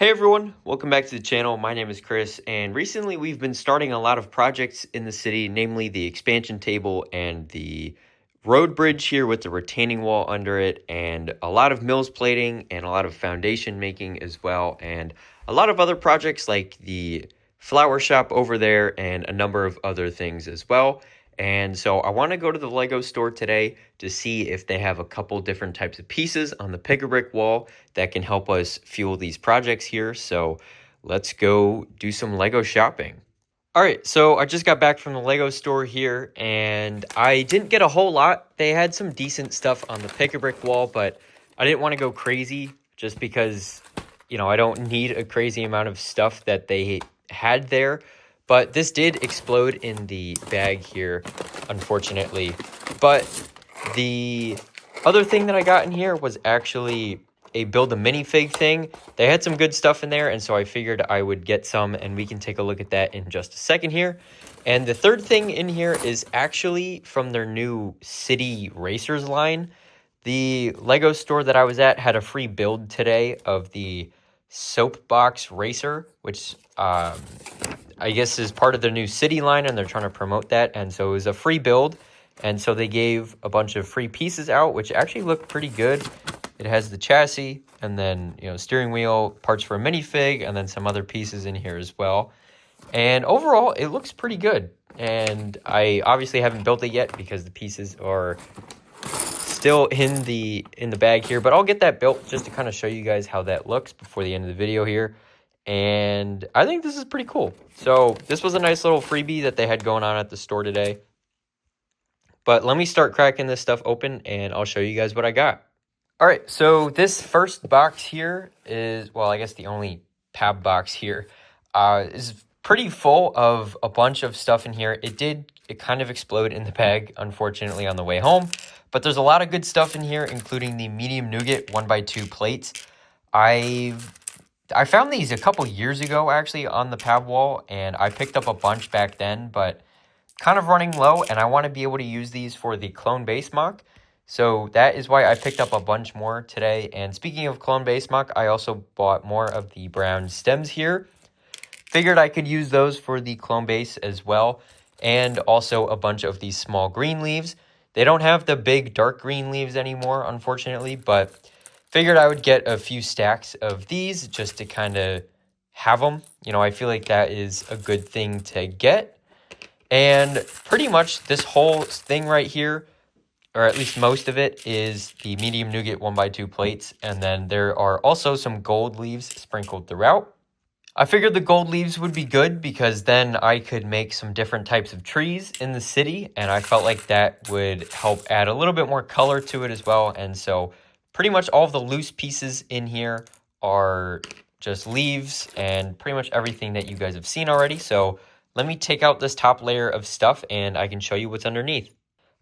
Hey everyone, welcome back to the channel. My name is Chris, and recently we've been starting a lot of projects in the city, namely the expansion table and the road bridge here with the retaining wall under it, and a lot of mills plating and a lot of foundation making as well, and a lot of other projects like the flower shop over there and a number of other things as well. And so I want to go to the Lego store today to see if they have a couple different types of pieces on the pick-a-brick wall that can help us fuel these projects here. So let's go do some Lego shopping. All right, so I just got back from the Lego store here, and I didn't get a whole lot. They had some decent stuff on the pick-a-brick wall, but I didn't want to go crazy just because, I don't need a crazy amount of stuff that they had there. But this did explode in the bag here, unfortunately. But the other thing that I got in here was actually a build a minifig thing. They had some good stuff in there, and so I figured I would get some, and we can take a look at that in just a second here. And the third thing in here is actually from their new City Racers line. The Lego store that I was at had a free build today of the Soapbox Racer, which I guess is part of their new city line, and they're trying to promote that. And so it was a free build, and so they gave a bunch of free pieces out, which actually look pretty good. It has the chassis, and then steering wheel, parts for a minifig, and then some other pieces in here as well. And overall, it looks pretty good. And I obviously haven't built it yet because the pieces are still in the bag here, but I'll get that built just to kind of show you guys how that looks before the end of the video here. And I think this is pretty cool. So this was a nice little freebie that they had going on at the store today. But let me start cracking this stuff open, and I'll show you guys what I got. All right, so this first box here is, well, I guess the only tab box here is pretty full of a bunch of stuff in here. It kind of explode in the bag, unfortunately, on the way home. But there's a lot of good stuff in here, including the medium nougat 1x2 plates. I found these a couple years ago, actually, on the pab wall, and I picked up a bunch back then, but kind of running low, and I want to be able to use these for the clone base mock. So that is why I picked up a bunch more today. And speaking of clone base mock, I also bought more of the brown stems here. Figured I could use those for the clone base as well, and also a bunch of these small green leaves. They don't have the big dark green leaves anymore, unfortunately, but figured I would get a few stacks of these just to kind of have them. I feel like that is a good thing to get. And pretty much this whole thing right here, or at least most of it, is the medium nougat 1x2 plates. And then there are also some gold leaves sprinkled throughout. I figured the gold leaves would be good because then I could make some different types of trees in the city. And I felt like that would help add a little bit more color to it as well. And so pretty much all of the loose pieces in here are just leaves and pretty much everything that you guys have seen already. So let me take out this top layer of stuff and I can show you what's underneath.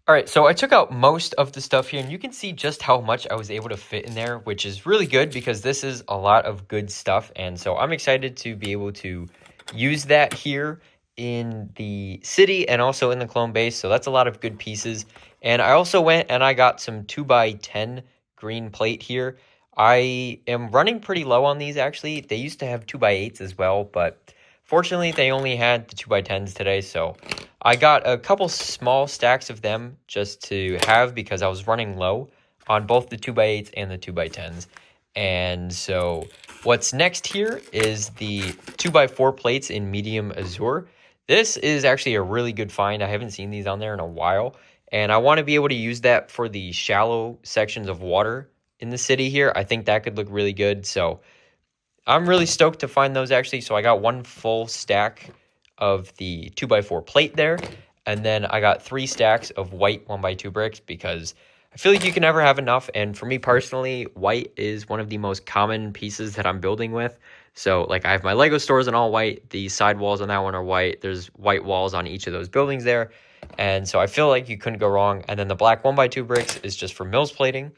All right, so I took out most of the stuff here, and you can see just how much I was able to fit in there, which is really good because this is a lot of good stuff. And so I'm excited to be able to use that here in the city and also in the clone base. So that's a lot of good pieces. And I also went and I got some 2x10 green plate here. I am running pretty low on these, actually. They used to have 2x8s as well, but fortunately they only had the 2x10s today. So I got a couple small stacks of them just to have because I was running low on both the 2x8s and the 2x10s. And so what's next here is the 2x4 plates in medium azure. This is actually a really good find. I haven't seen these on there in a while. And I want to be able to use that for the shallow sections of water in the city here. I think that could look really good. So I'm really stoked to find those, actually. So I got one full stack of the 2x4 plate there. And then I got 3 stacks of white 1x2 bricks because I feel like you can never have enough. And for me personally, white is one of the most common pieces that I'm building with. So like I have my Lego stores in all white. The side walls on that one are white. There's white walls on each of those buildings there. And so I feel like you couldn't go wrong. And then the black 1x2 bricks is just for mills plating.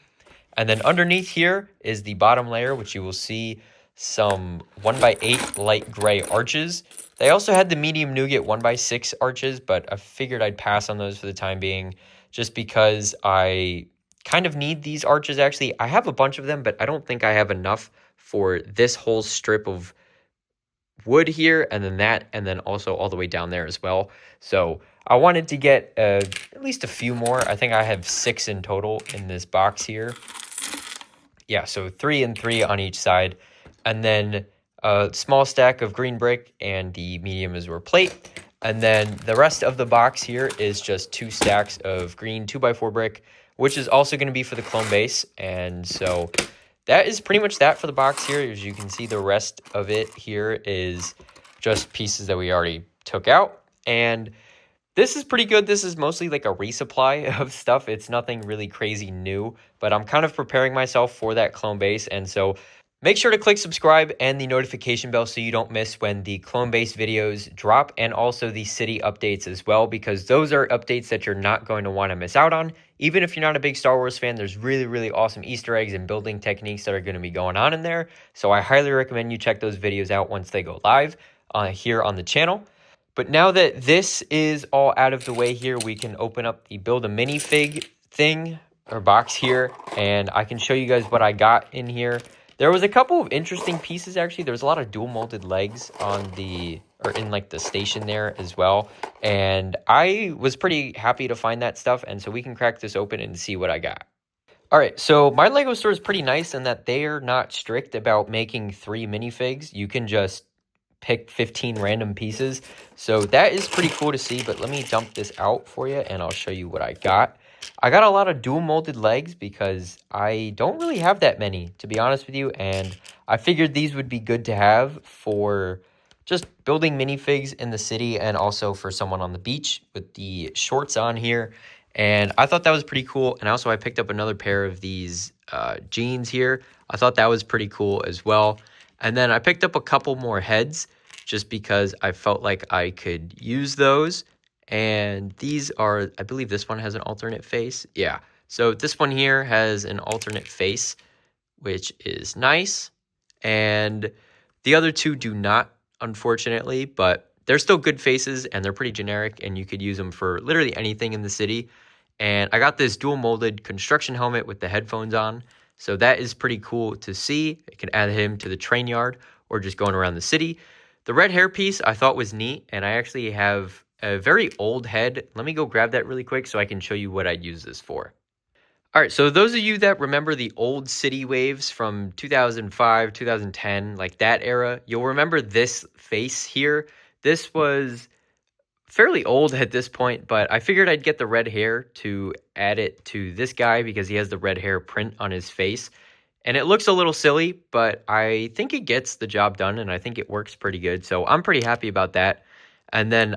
And then underneath here is the bottom layer, which you will see some 1x8 light gray arches. They also had the medium nougat 1x6 arches, but I figured I'd pass on those for the time being just because I kind of need these arches, actually. I have a bunch of them, but I don't think I have enough for this whole strip of wood here, and then that, and then also all the way down there as well. So I wanted to get at least a few more. I think I have 6 in total in this box here. Yeah, so 3 and 3 on each side, and then a small stack of green brick and the medium azure plate. And then the rest of the box here is just 2 stacks of green 2x4 brick, which is also going to be for the clone base. And so that is pretty much that for the box here. As you can see, the rest of it here is just pieces that we already took out. And this is pretty good. This is mostly like a resupply of stuff. It's nothing really crazy new, but I'm kind of preparing myself for that clone base. And so make sure to click subscribe and the notification bell so you don't miss when the clone base videos drop, and also the city updates as well, because those are updates that you're not going to want to miss out on. Even if you're not a big Star Wars fan, there's really, really awesome Easter eggs and building techniques that are going to be going on in there. So I highly recommend you check those videos out once they go live here on the channel. But now that this is all out of the way here, we can open up the build a minifig thing or box here, and I can show you guys what I got in here. There was a couple of interesting pieces, actually. There was a lot of dual molded legs on in like the station there as well. And I was pretty happy to find that stuff. And so we can crack this open and see what I got. All right, so my Lego store is pretty nice in that they are not strict about making 3 minifigs. You can just pick 15 random pieces. So that is pretty cool to see, but let me dump this out for you and I'll show you what I got. I got a lot of dual molded legs because I don't really have that many, to be honest with you, and I figured these would be good to have for just building minifigs in the city and also for someone on the beach with the shorts on here. And I thought that was pretty cool. And also I picked up another pair of these jeans here. I thought that was pretty cool as well. And then I picked up a couple more heads just because I felt like I could use those. And these are, I believe this one has an alternate face. Yeah. So this one here has an alternate face, which is nice. And the other two do not, unfortunately, but they're still good faces and they're pretty generic and you could use them for literally anything in the city. And I got this dual molded construction helmet with the headphones on. So that is pretty cool to see. I can add him to the train yard or just going around the city. The red hair piece I thought was neat, and I actually have a very old head. Let me go grab that really quick so I can show you what I'd use this for. All right, so those of you that remember the old city waves from 2005, 2010, like that era, you'll remember this face here. This was fairly old at this point, but I figured I'd get the red hair to add it to this guy because he has the red hair print on his face. And it looks a little silly, but I think it gets the job done and I think it works pretty good. So I'm pretty happy about that. And then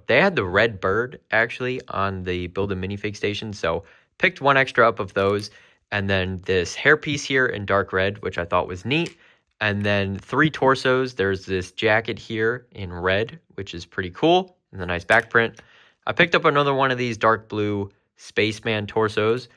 they had the red bird actually on the build a minifig station. So picked one extra up of those. And then this hairpiece here in dark red, which I thought was neat. And then 3 torsos. There's this jacket here in red, which is pretty cool. And the nice back print. I picked up another one of these dark blue spaceman torsos.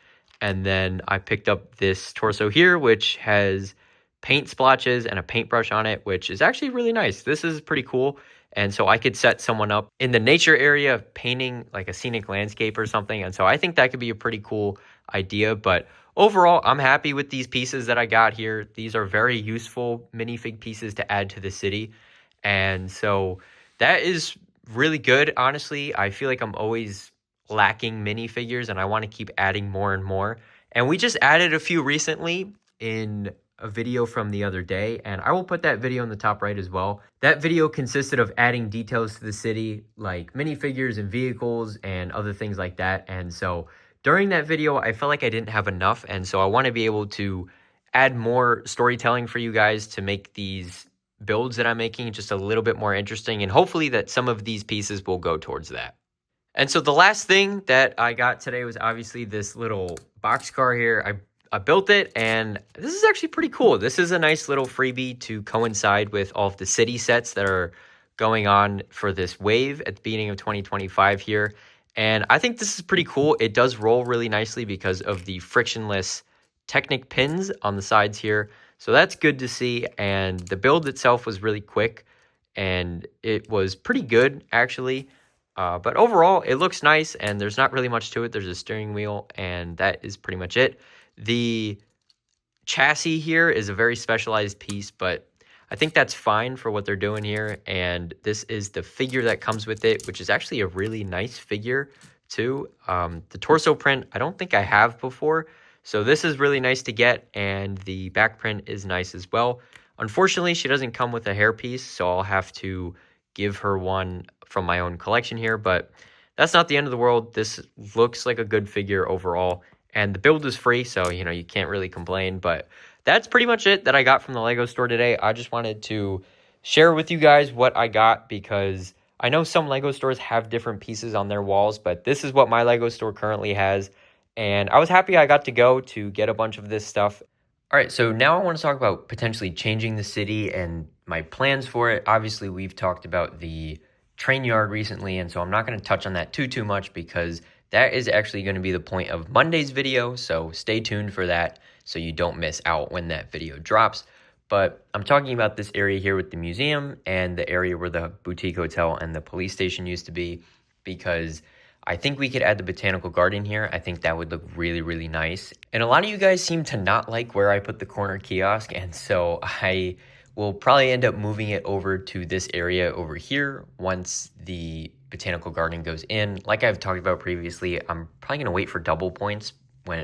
And then I picked up this torso here, which has paint splotches and a paintbrush on it, which is actually really nice. This is pretty cool. And so I could set someone up in the nature area painting like a scenic landscape or something. And so I think that could be a pretty cool idea. But overall, I'm happy with these pieces that I got here. These are very useful minifig pieces to add to the city. And so that is really good, honestly. I feel like I'm always lacking minifigures and I want to keep adding more and more. And we just added a few recently in a video from the other day, and I will put that video in the top right as well. That video consisted of adding details to the city, like minifigures and vehicles and other things like that. And so during that video, I felt like I didn't have enough, and so I want to be able to add more storytelling for you guys to make these builds that I'm making just a little bit more interesting, and hopefully that some of these pieces will go towards that. And so the last thing that I got today was obviously this little boxcar here. I built it, and this is actually pretty cool. This is a nice little freebie to coincide with all of the city sets that are going on for this wave at the beginning of 2025 here. And I think this is pretty cool. It does roll really nicely because of the frictionless Technic pins on the sides here. So that's good to see. And the build itself was really quick, and it was pretty good, actually. But overall, it looks nice, and there's not really much to it. There's a steering wheel, and that is pretty much it. The chassis here is a very specialized piece, but I think that's fine for what they're doing here. And this is the figure that comes with it, which is actually a really nice figure too. The torso print, I don't think I have before. So this is really nice to get, and the back print is nice as well. Unfortunately, she doesn't come with a hairpiece, so I'll have to give her one from my own collection here, but that's not the end of the world. This looks like a good figure overall, and the build is free, so, you know, you can't really complain, but that's pretty much it that I got from the Lego store today. I just wanted to share with you guys what I got, because I know some Lego stores have different pieces on their walls, but this is what my Lego store currently has, and I was happy I got to go to get a bunch of this stuff. All right, so now I want to talk about potentially changing the city and my plans for it. Obviously, we've talked about the train yard recently, and so I'm not going to touch on that too much, because that is actually going to be the point of Monday's video, so stay tuned for that so you don't miss out when that video drops. But I'm talking about this area here with the museum and the area where the boutique hotel and the police station used to be, because I think we could add the botanical garden here. I think that would look really, really nice. And a lot of you guys seem to not like where I put the corner kiosk, and so I will probably end up moving it over to this area over here once the botanical garden goes in. Like I've talked about previously, I'm probably going to wait for double points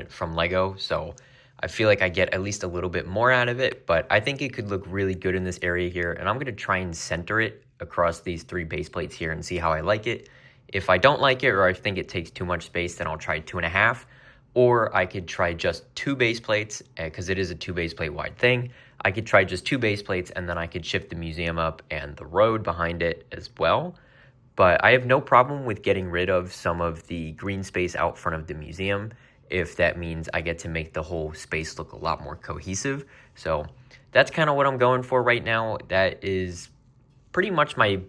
from Lego, so I feel like I get at least a little bit more out of it, but I think it could look really good in this area here, and I'm going to try and center it across these 3 base plates here and see how I like it. If I don't like it, or I think it takes too much space, then I'll try 2.5, or I could try just 2 base plates, because it is a 2 base plate wide thing. I could try just 2 base plates, and then I could shift the museum up and the road behind it as well. But I have no problem with getting rid of some of the green space out front of the museum, if that means I get to make the whole space look a lot more cohesive. So that's kind of what I'm going for right now. That is pretty much my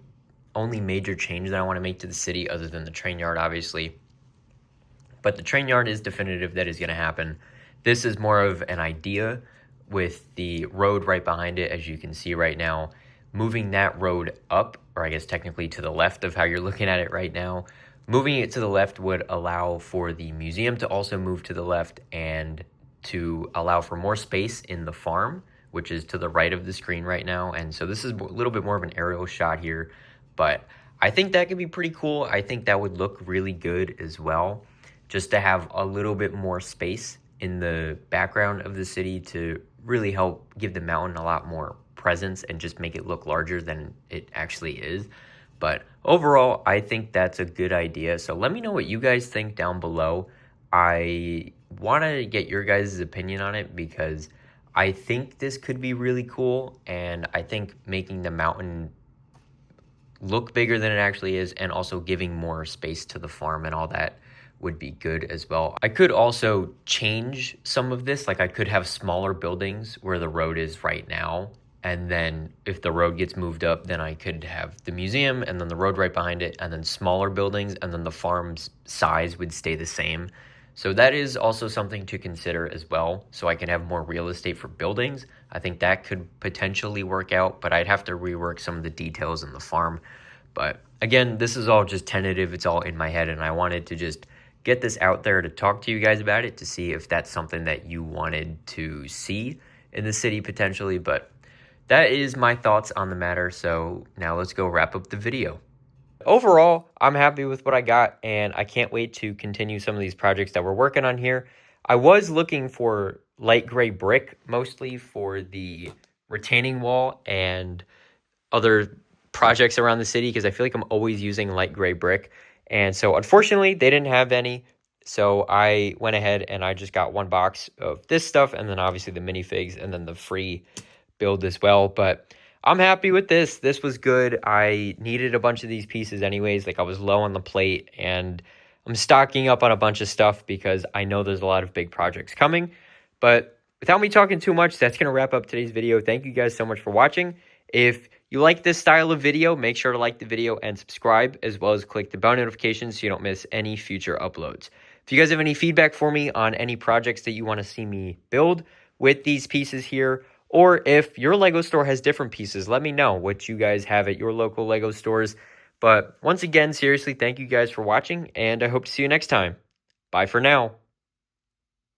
only major change that I want to make to the city, other than the train yard, obviously. But the train yard is definitive, that is going to happen. This is more of an idea with the road right behind it, as you can see right now. Moving that road up, or I guess technically to the left of how you're looking at it right now, moving it to the left would allow for the museum to also move to the left, and to allow for more space in the farm, which is to the right of the screen right now. And so this is a little bit more of an aerial shot here, but I think that could be pretty cool. I think that would look really good as well, just to have a little bit more space in the background of the city to really help give the mountain a lot more presence and just make it look larger than it actually is. But overall, I think that's a good idea. So let me know what you guys think down below. I want to get your guys' opinion on it, because I think this could be really cool, and I think making the mountain look bigger than it actually is, and also giving more space to the farm and all that, would be good as well. I could also change some of this, like I could have smaller buildings where the road is right now, and then if the road gets moved up, then I could have the museum and then the road right behind it, and then smaller buildings, and then the farm's size would stay the same. So that is also something to consider as well, so I can have more real estate for buildings. I think that could potentially work out, but I'd have to rework some of the details in the farm. But again, this is all just tentative. It's all in my head, and I wanted to just get this out there to talk to you guys about it, to see if that's something that you wanted to see in the city potentially. But that is my thoughts on the matter. So now let's go wrap up the video. Overall, I'm happy with what I got, and I can't wait to continue some of these projects that we're working on here. I was looking for light gray brick, mostly for the retaining wall and other projects around the city, because I feel like I'm always using light gray brick. And so unfortunately, they didn't have any. So I went ahead and I just got 1 box of this stuff, and then obviously the minifigs, and then the free build as well. But I'm happy with this. This was good. I needed a bunch of these pieces anyways. Like, I was low on the plate, and I'm stocking up on a bunch of stuff because I know there's a lot of big projects coming. But without me talking too much, that's going to wrap up today's video. Thank you guys so much for watching. If you like this style of video, make sure to like the video and subscribe, as well as click the bell notifications so you don't miss any future uploads. If you guys have any feedback for me on any projects that you want to see me build with these pieces here, or if your Lego store has different pieces, let me know what you guys have at your local Lego stores. But once again, seriously, thank you guys for watching, and I hope to see you next time. Bye for now.